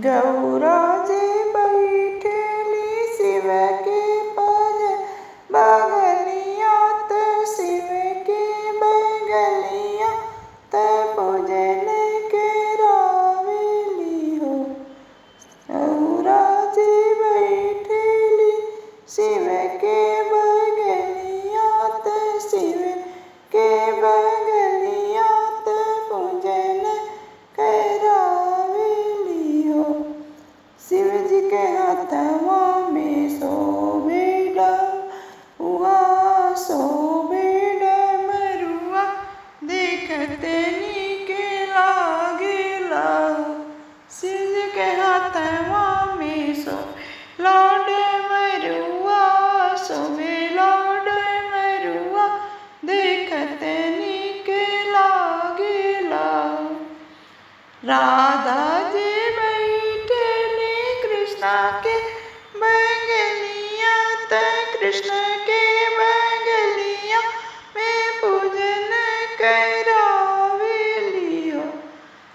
गौरा जी बैठेली शिव के पद बगलिया त शिव के बगलिया त पूजन के रावेली हो। गौरा जी बैठेली शिव के बगलिया त शिव के बगलिया त पूजन करावेली हो। शिव जी के हाथवा में शोभे डमरुआ शोभे डमरुआ देखते नीके लागेला। शिव जी के हाथवा में शोभेला डमरुआ शोभेला डमरुआ देखते नीके लागेला। राधा जी बैठेली कृष्णा के बगलिया त कृष्ण के बगलिया में पूजन करावेली हो।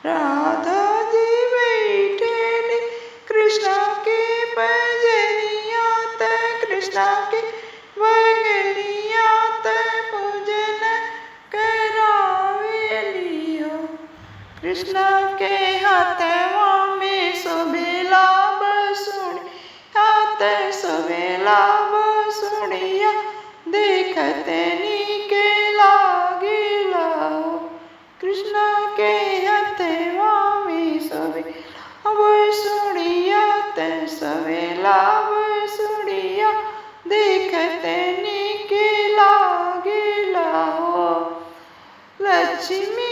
राधा जी बैठेली कृष्णा के बगलिया त कृष्णा के बगलिया त पूजन करावेली हो। कृष्ण के हाथवा में शोभेला बसुड़िया त शोभेला बसुड़िया देखते नीके लागेला हो। कृष्ण के हाथवा में शोभेला बसुड़िया त शोभेला बसुड़िया देखते नीके लागेला हो। लक्ष्मी